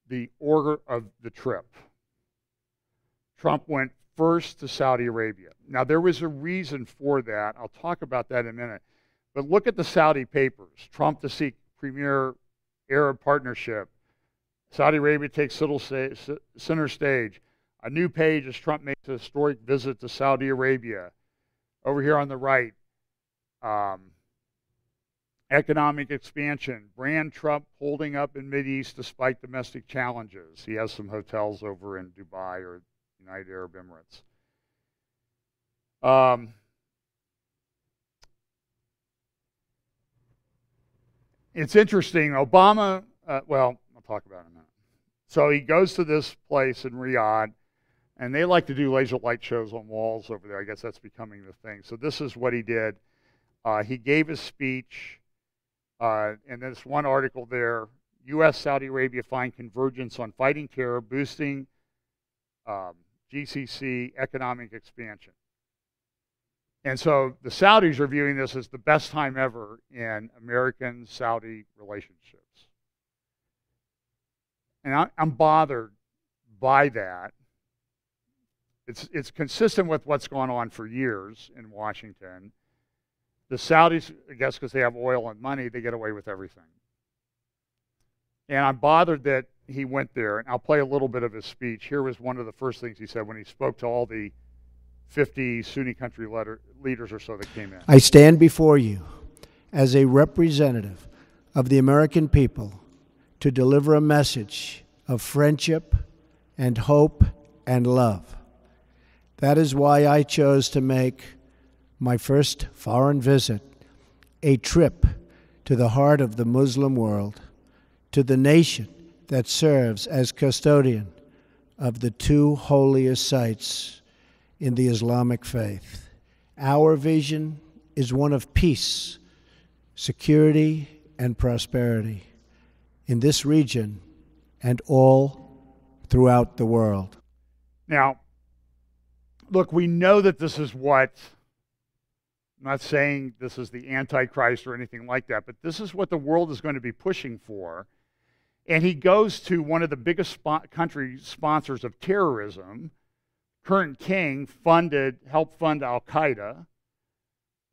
the order of the trip. Trump went first to Saudi Arabia. Now, there was a reason for that. I'll talk about that in a minute. But look at the Saudi papers. Trump to seek premier Arab partnership. Saudi Arabia takes center stage. A new page as Trump makes a historic visit to Saudi Arabia. Over here on the right, economic expansion. Brand Trump holding up in Mideast despite domestic challenges. He has some hotels over in Dubai or United Arab Emirates. It's interesting. Obama, well, I'll talk about it in a minute. So he goes to this place in Riyadh, and they like to do laser light shows on walls over there. I guess that's becoming the thing. So this is what he did. He gave his speech, and there's one article there. U.S. Saudi Arabia find convergence on fighting terror, boosting GCC economic expansion. And so the Saudis are viewing this as the best time ever in American-Saudi relationships. And I'm bothered by that. It's consistent with what's gone on for years in Washington. The Saudis, I guess because they have oil and money, they get away with everything. And I'm bothered that he went there. And I'll play a little bit of his speech. Here was one of the first things he said when he spoke to all the 50 Sunni country leaders or so that came in. I stand before you as a representative of the American people to deliver a message of friendship and hope and love. That is why I chose to make my first foreign visit a trip to the heart of the Muslim world, to the nation that serves as custodian of the two holiest sites in the Islamic faith. Our vision is one of peace, security, and prosperity in this region and all throughout the world. Now, look, we know that this is what, I'm not saying this is the Antichrist or anything like that, but this is what the world is going to be pushing for. And he goes to one of the biggest country sponsors of terrorism. Current king helped fund Al-Qaeda,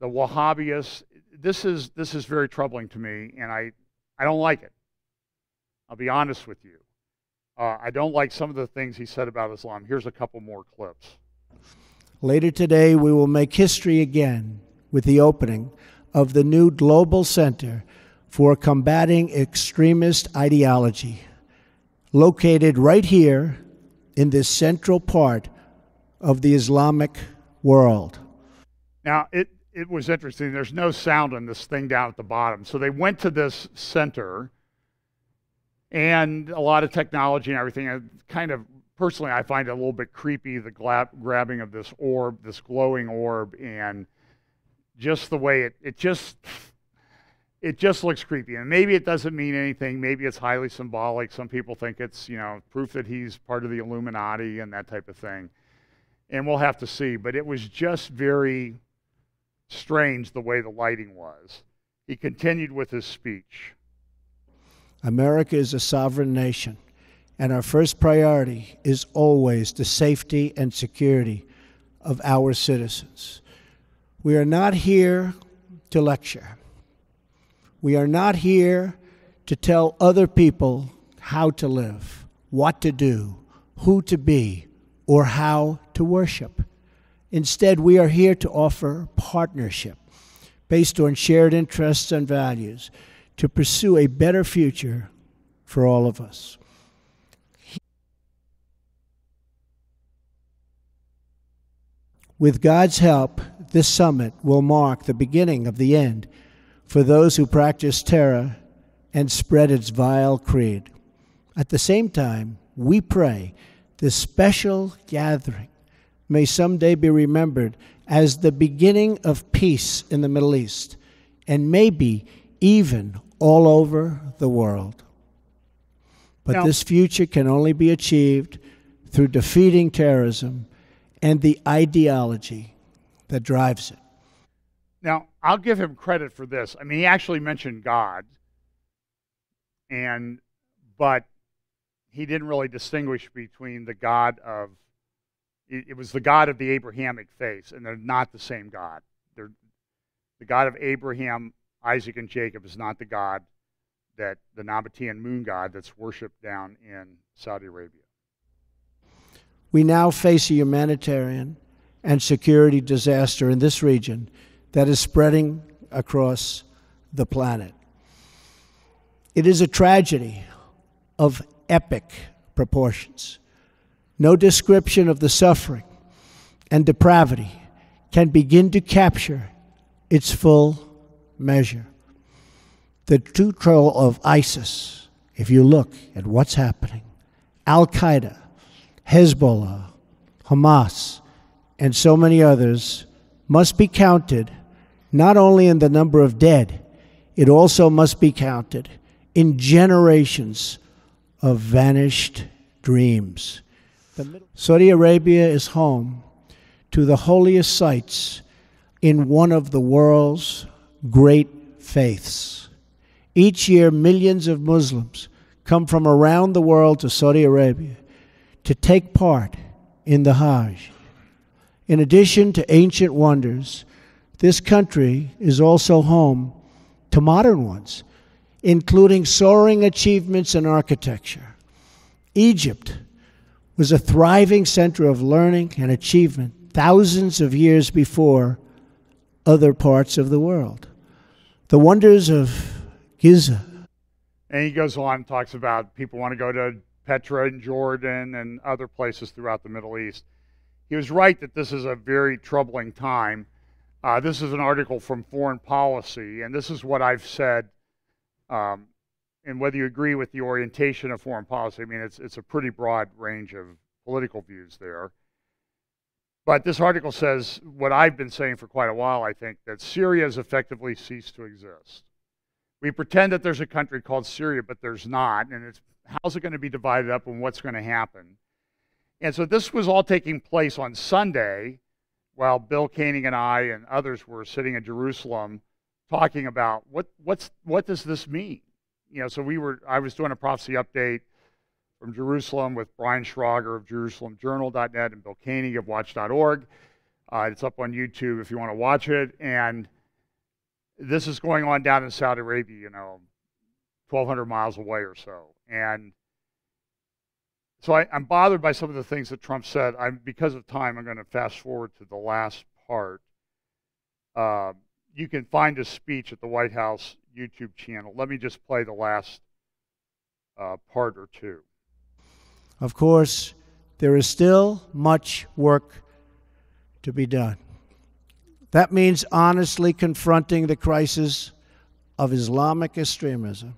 the Wahhabists. This is very troubling to me, and I don't like it. I'll be honest with you. I don't like some of the things he said about Islam. Here's a couple more clips. Later today, we will make history again with the opening of the new Global Center for Combating Extremist Ideology, located right here in this central part of the Islamic world. Now, it was interesting. There's no sound on this thing down at the bottom. So they went to this center, and a lot of technology and everything. And kind of, personally, I find it a little bit creepy, the grabbing of this orb, this glowing orb, and just the way it just looks creepy. And maybe it doesn't mean anything. Maybe it's highly symbolic. Some people think it's, proof that he's part of the Illuminati and that type of thing. And we'll have to see. But it was just very strange the way the lighting was. He continued with his speech. America is a sovereign nation, and our first priority is always the safety and security of our citizens. We are not here to lecture. We are not here to tell other people how to live, what to do, who to be, or how to worship. Instead, we are here to offer partnership based on shared interests and values to pursue a better future for all of us. With God's help, this summit will mark the beginning of the end for those who practice terror and spread its vile creed. At the same time, we pray this special gathering may someday be remembered as the beginning of peace in the Middle East, and maybe even all over the world. But this future can only be achieved through defeating terrorism and the ideology that drives it. Now, I'll give him credit for this. I mean, he actually mentioned God, but he didn't really distinguish between the God of, it was the God of the Abrahamic faith, and they're not the same God. The God of Abraham, Isaac, and Jacob is not the God that the Nabatean moon god that's worshipped down in Saudi Arabia. We now face a humanitarian and security disaster in this region that is spreading across the planet. It is a tragedy of epic proportions. No description of the suffering and depravity can begin to capture its full measure. The control of ISIS, if you look at what's happening, Al-Qaeda, Hezbollah, Hamas, and so many others must be counted not only in the number of dead, it also must be counted in generations of vanished dreams. Saudi Arabia is home to the holiest sites in one of the world's great faiths. Each year, millions of Muslims come from around the world to Saudi Arabia to take part in the Hajj. In addition to ancient wonders, this country is also home to modern ones, including soaring achievements in architecture. Egypt was a thriving center of learning and achievement thousands of years before other parts of the world. The wonders of Giza. And he goes on and talks about people want to go to Petra in Jordan and other places throughout the Middle East. He was right that this is a very troubling time. This is an article from Foreign Policy, and this is what I've said, and whether you agree with the orientation of foreign policy, I mean, it's a pretty broad range of political views there. But this article says what I've been saying for quite a while, I think, that Syria has effectively ceased to exist. We pretend that there's a country called Syria, but there's not, and how's it going to be divided up and what's going to happen? And so this was all taking place on Sunday while Bill Koenig and I and others were sitting in Jerusalem talking about what does this mean? You know, so I was doing a prophecy update from Jerusalem with Brian Schrager of JerusalemJournal.net and Bill Koenig of Watch.org. It's up on YouTube if you want to watch it. And this is going on down in Saudi Arabia, 1,200 miles away or so. And so I'm bothered by some of the things that Trump said. Because of time, I'm going to fast forward to the last part. You can find his speech at the White House YouTube channel. Let me just play the last part or two. Of course, there is still much work to be done. That means honestly confronting the crisis of Islamic extremism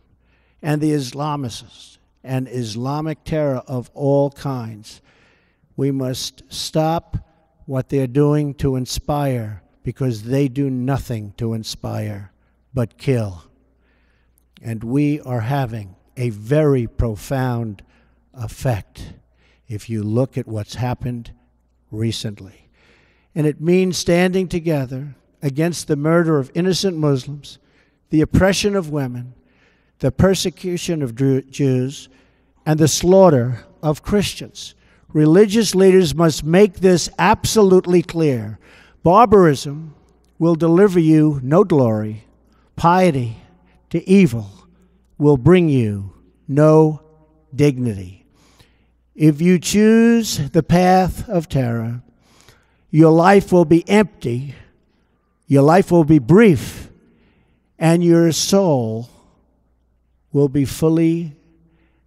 and the Islamicists and Islamic terror of all kinds. We must stop what they're doing to inspire, because they do nothing to inspire but kill. And we are having a very profound effect if you look at what's happened recently. And it means standing together against the murder of innocent Muslims, the oppression of women, the persecution of Jews, and the slaughter of Christians. Religious leaders must make this absolutely clear. Barbarism will deliver you no glory. Piety to evil will bring you no dignity. If you choose the path of terror, your life will be empty, your life will be brief, and your soul will be fully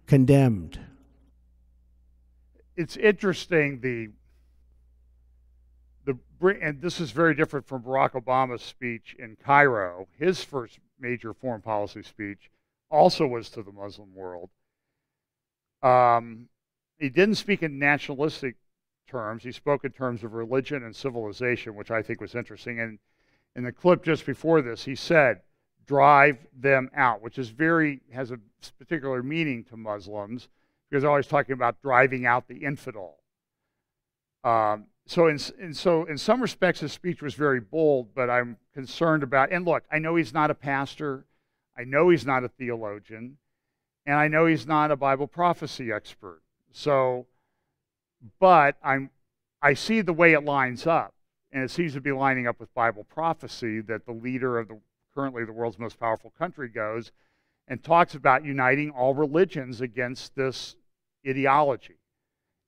condemned. It's interesting, and this is very different from Barack Obama's speech in Cairo. His first major foreign policy speech also was to the Muslim world. He didn't speak in nationalistic terms. He spoke in terms of religion and civilization, which I think was interesting. And in the clip just before this, he said, "Drive them out," which has a particular meaning to Muslims, because they're always talking about driving out the infidel. So in some respects, his speech was very bold, but I'm concerned about, and look, I know he's not a pastor, I know he's not a theologian, and I know he's not a Bible prophecy expert. So, but I see the way it lines up, and it seems to be lining up with Bible prophecy, that the leader of currently the world's most powerful country goes and talks about uniting all religions against this ideology,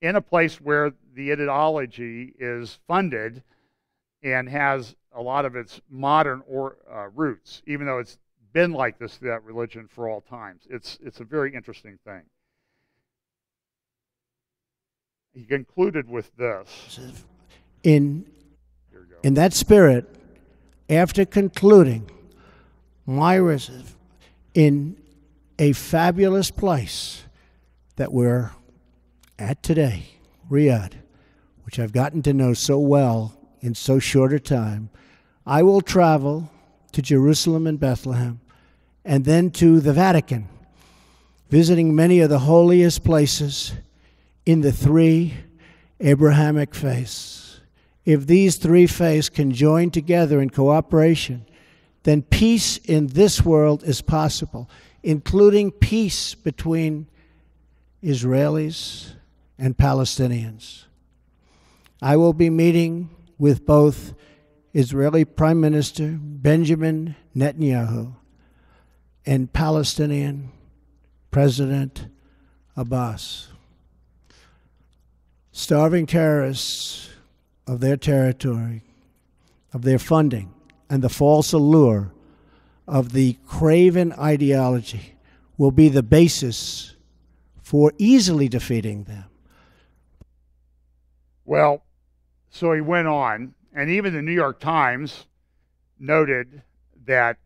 in a place where the ideology is funded and has a lot of its modern roots, even though it's been like this, that religion, for all times. It's a very interesting thing. He concluded with this. In that spirit, after concluding, Myra is in a fabulous place that we're at today, Riyadh, which I've gotten to know so well in so short a time. I will travel to Jerusalem and Bethlehem, and then to the Vatican, visiting many of the holiest places in the three Abrahamic faiths. If these three faiths can join together in cooperation, then peace in this world is possible, including peace between Israelis and Palestinians. I will be meeting with both Israeli Prime Minister Benjamin Netanyahu and Palestinian President Abbas. Starving terrorists of their territory, of their funding, and the false allure of the craven ideology will be the basis for easily defeating them. Well, so he went on, and even the New York Times noted that,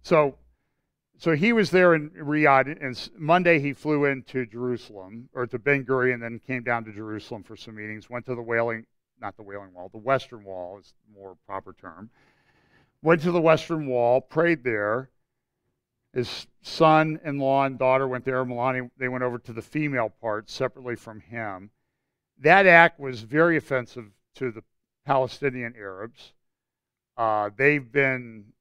so he was there in Riyadh, and Monday he flew into Jerusalem, or to Ben Gurion, and then came down to Jerusalem for some meetings, went to the the Western Wall is the more proper term. Went to the Western Wall, prayed there. His son-in-law and daughter went there. Melania, they went over to the female part separately from him. That act was very offensive to the Palestinian Arabs. They've been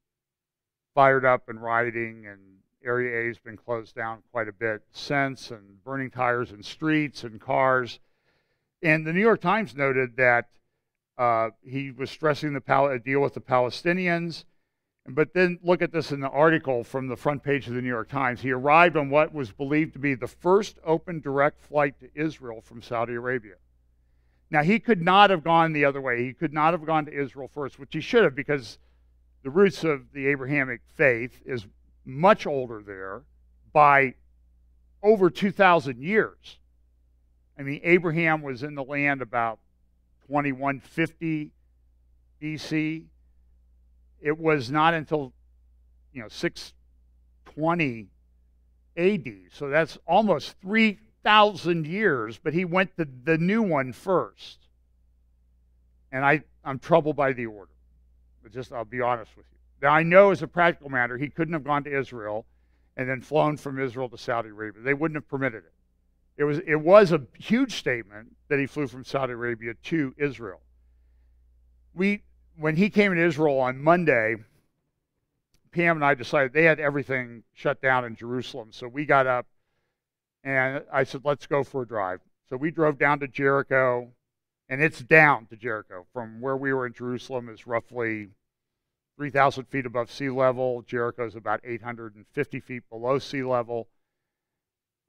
fired up and rioting, and Area A has been closed down quite a bit since, and burning tires in streets and cars. And the New York Times noted that he was stressing the deal with the Palestinians. But then look at this in the article from the front page of the New York Times. He arrived on what was believed to be the first open direct flight to Israel from Saudi Arabia. Now, he could not have gone the other way. He could not have gone to Israel first, which he should have, because the roots of the Abrahamic faith is much older there by over 2,000 years. I mean, Abraham was in the land about 2150 BC. It was not until 620 AD. So that's almost 3,000 years, but he went to the new one first. And I'm troubled by the order. But I'll be honest with you. Now, I know as a practical matter, he couldn't have gone to Israel and then flown from Israel to Saudi Arabia. They wouldn't have permitted it. It was a huge statement that he flew from Saudi Arabia to Israel. When he came to Israel on Monday, Pam and I decided they had everything shut down in Jerusalem. So we got up, and I said, let's go for a drive. So we drove down to Jericho, and it's down to Jericho. From where we were in Jerusalem is roughly 3,000 feet above sea level. Jericho's about 850 feet below sea level.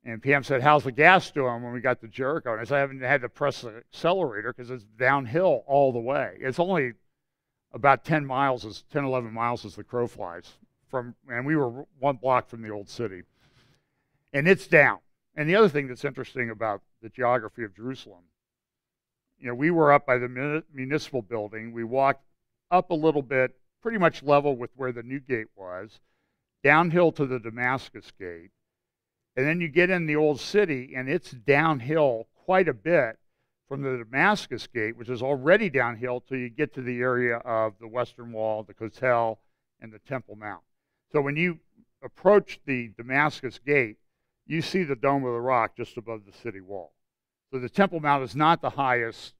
And PM said, "How's the gas doing?" when we got to Jericho. And I said, "I haven't had to press the accelerator because it's downhill all the way. It's only about 10 miles, 10, 11 miles as the crow flies. And we were 1 block from the old city. And it's down. And the other thing that's interesting about the geography of Jerusalem, we were up by the municipal building. We walked up a little bit, pretty much level with where the new gate was, downhill to the Damascus gate. And then you get in the old city, and it's downhill quite a bit from the Damascus gate, which is already downhill till you get to the area of the Western Wall, the Kotel, and the Temple Mount. So when you approach the Damascus gate, you see the Dome of the Rock just above the city wall. So the Temple Mount is not the highest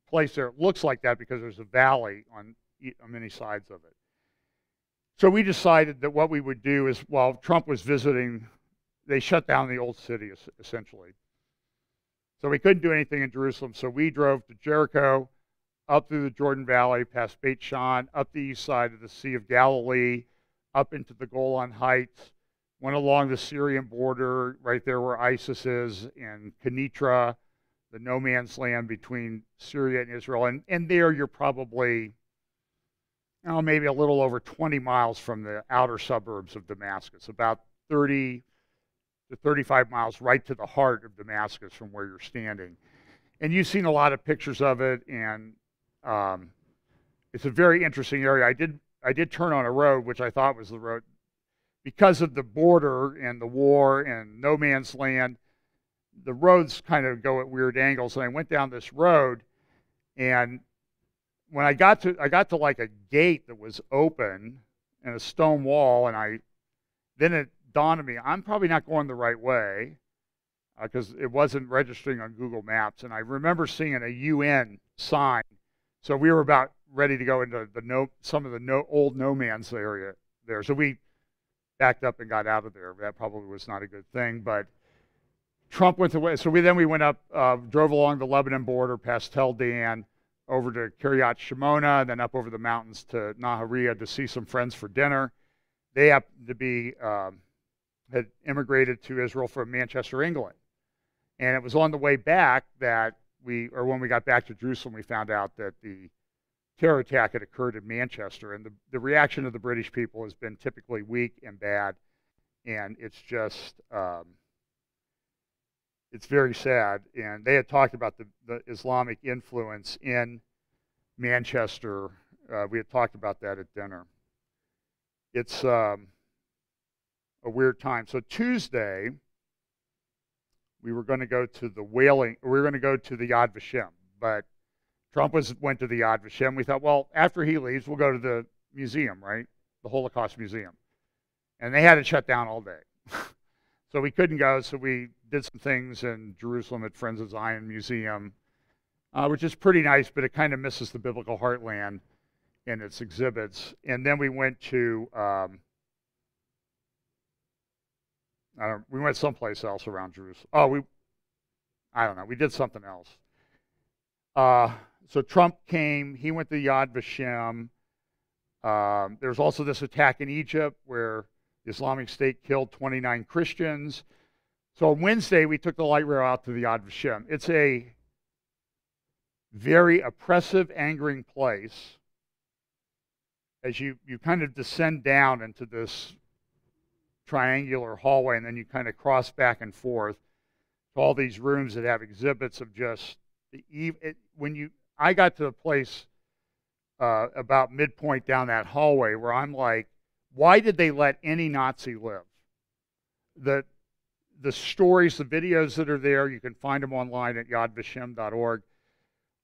place there. It looks like that because there's a valley on many sides of it. So we decided that what we would do is, while Trump was visiting, they shut down the old city, essentially. So we couldn't do anything in Jerusalem, so we drove to Jericho, up through the Jordan Valley, past Beit Shan, up the east side of the Sea of Galilee, up into the Golan Heights, went along the Syrian border, right there where ISIS is, and Kenitra, the no man's land between Syria and Israel. And there you're probably, maybe a little over 20 miles from the outer suburbs of Damascus, about 30 to 35 miles right to the heart of Damascus from where you're standing. And you've seen a lot of pictures of it, and it's a very interesting area. I did turn on a road, which I thought was the road, because of the border and the war and no man's land. The roads kind of go at weird angles, and I went down this road, and when I got to like a gate that was open and a stone wall, and then it dawned on me, I'm probably not going the right way because it wasn't registering on Google Maps. And I remember seeing a UN sign, so we were about ready to go into some of the old no man's area there. So we backed up and got out of there. That probably was not a good thing, but Trump went away. So we went up, drove along the Lebanon border past Tel Dan, over to Kiryat Shimona, then up over the mountains to Nahariya to see some friends for dinner. They happened to be had immigrated to Israel from Manchester, England. And it was on the way back when we got back to Jerusalem, we found out that the terror attack had occurred in Manchester. And the reaction of the British people has been typically weak and bad. And it's just, it's very sad. And they had talked about the Islamic influence in Manchester. We had talked about that at dinner. It's a weird time. So Tuesday, we were going to go to the Yad Vashem, but Trump went to the Yad Vashem. We thought, well, after he leaves, we'll go to the museum, right? The Holocaust Museum. And they had it shut down all day. So we couldn't go, so we did some things in Jerusalem at Friends of Zion Museum, which is pretty nice, but it kind of misses the biblical heartland in its exhibits. And then we went to we went someplace else around Jerusalem. I don't know. We did something else. So Trump came. He went to Yad Vashem. There's also this attack in Egypt where the Islamic State killed 29 Christians. So on Wednesday, we took the light rail out to the Yad Vashem. It's a very oppressive, angering place. As you kind of descend down into this triangular hallway, and then you kind of cross back and forth to all these rooms that have exhibits of just I got to a place about midpoint down that hallway where I'm like, why did they let any Nazi live? The stories, the videos that are there, you can find them online at yadvashem.org,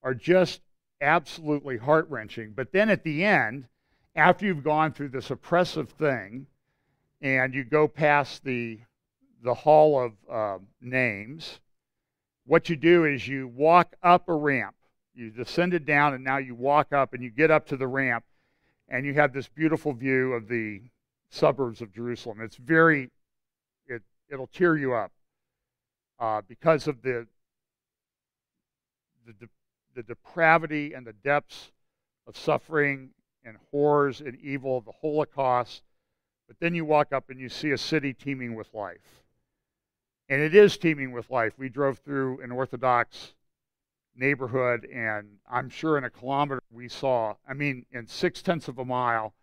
are just absolutely heart-wrenching. But then at the end, after you've gone through this oppressive thing, and you go past the hall of names, what you do is you walk up a ramp. You descended down, and now you walk up, and you get up to the ramp, and you have this beautiful view of the suburbs of Jerusalem. It's it'll tear you up because of the depravity and the depths of suffering and horrors and evil of the Holocaust, but then you walk up and you see a city teeming with life. And it is teeming with life. We drove through an Orthodox neighborhood, and I'm sure in a kilometer we saw, I mean, in 6/10 of a mile,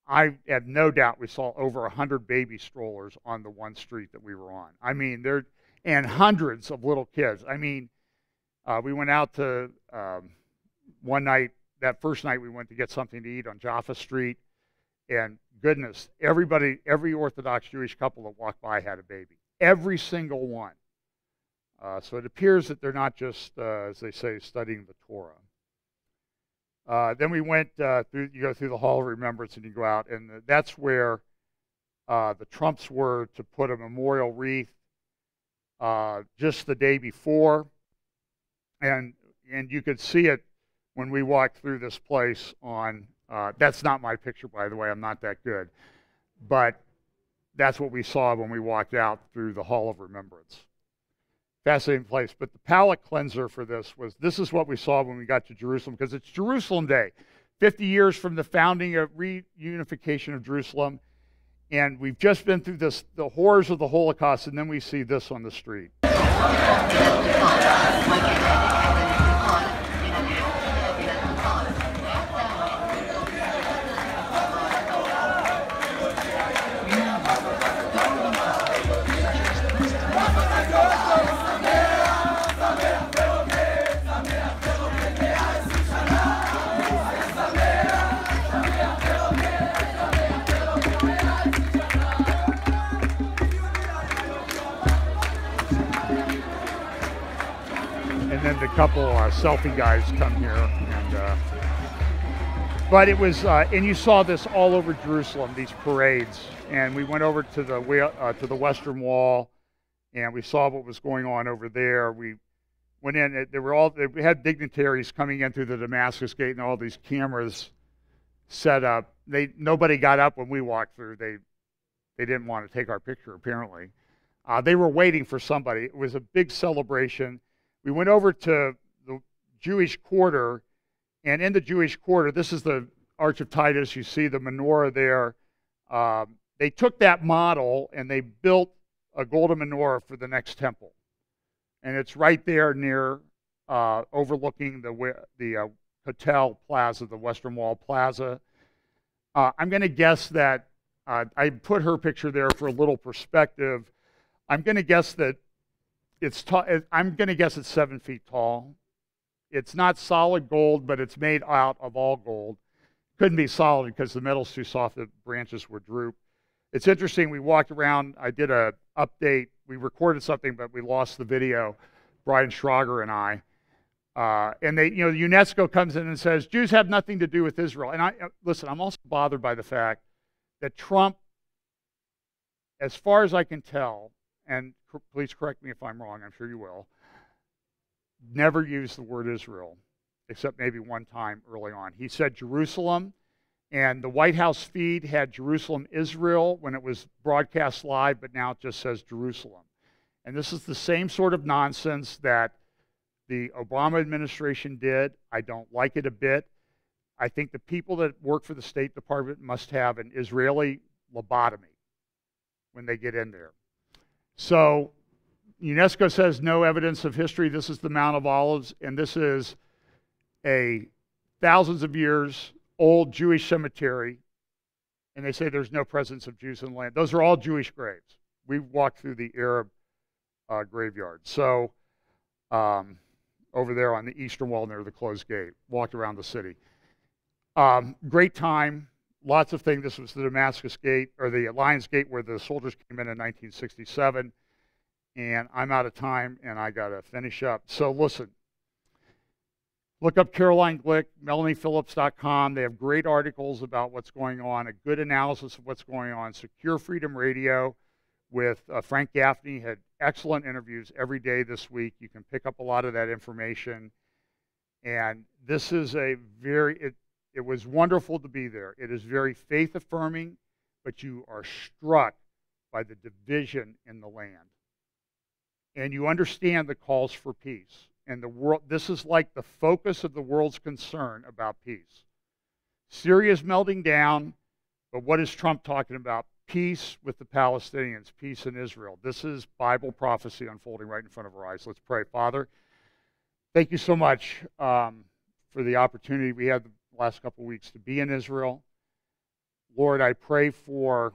I have no doubt we saw over 100 baby strollers on the one street that we were on. I mean, and hundreds of little kids. I mean, we went out to one night, that first night we went to get something to eat on Jaffa Street, and goodness, every Orthodox Jewish couple that walked by had a baby. Every single one. So it appears that they're not just, as they say, studying the Torah. Then we went you go through the Hall of Remembrance and you go out, and that's where the Trumps were to put a memorial wreath just the day before. And you could see it when we walked through this place on, that's not my picture, by the way, I'm not that good. But that's what we saw when we walked out through the Hall of Remembrance. Fascinating place. But the palate cleanser for this is what we saw when we got to Jerusalem, because it's Jerusalem Day. 50 years from the founding of reunification of Jerusalem. And we've just been through the horrors of the Holocaust, and then we see this on the street. And then the couple selfie guys come here, and but it was, and you saw this all over Jerusalem, these parades. And we went over to the Western Wall, and we saw what was going on over there. We went in; we had dignitaries coming in through the Damascus Gate, and all these cameras set up. Nobody got up when we walked through. They didn't want to take our picture, apparently. They were waiting for somebody. It was a big celebration. We went over to the Jewish quarter, and in the Jewish quarter, this is the Arch of Titus. You see the menorah there. They took that model and they built a golden menorah for the next temple. And it's right there near, overlooking the hotel plaza, the Western Wall Plaza. I'm going to guess that, I put her picture there for a little perspective. I'm going to guess that I'm going to guess it's 7 feet tall. It's not solid gold, but it's made out of all gold. Couldn't be solid because the metal's too soft, the branches would droop. It's interesting, we walked around, I did an update, we recorded something, but we lost the video, Brian Schrager and I. And UNESCO comes in and says, Jews have nothing to do with Israel. And listen, I'm also bothered by the fact that Trump, as far as I can tell, and please correct me if I'm wrong, I'm sure you will, never used the word Israel, except maybe one time early on. He said Jerusalem, and the White House feed had Jerusalem, Israel when it was broadcast live, but now it just says Jerusalem. And this is the same sort of nonsense that the Obama administration did. I don't like it a bit. I think the people that work for the State Department must have an Israeli lobotomy when they get in there. So UNESCO says no evidence of history. This is the Mount of Olives, and this is a thousands of years old Jewish cemetery, and they say there's no presence of Jews in the land. Those are all Jewish graves. We walked through the Arab graveyard. So over there on the eastern wall near the closed gate, walked around the city. Great time. Lots of things. This was the Damascus Gate, or the Lions Gate, where the soldiers came in 1967. And I'm out of time, and I got to finish up. So listen, look up Caroline Glick, MelaniePhillips.com. They have great articles about what's going on, a good analysis of what's going on. Secure Freedom Radio with Frank Gaffney had excellent interviews every day this week. You can pick up a lot of that information. And this is it was wonderful to be there. It is very faith-affirming, but you are struck by the division in the land. And you understand the calls for peace. And the world, this is like the focus of the world's concern about peace. Syria is melting down, but what is Trump talking about? Peace with the Palestinians, peace in Israel. This is Bible prophecy unfolding right in front of our eyes. Let's pray. Father, thank you so much for the opportunity we had the last couple of weeks to be in Israel. Lord, I pray for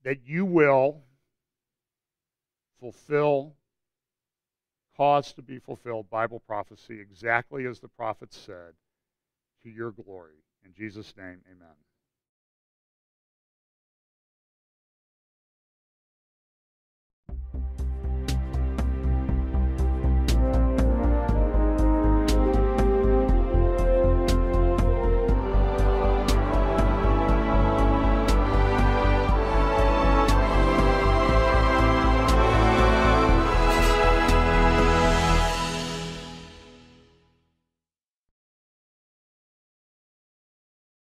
that you will fulfill, cause to be fulfilled Bible prophecy exactly as the prophets said, to your glory. In Jesus' name, amen.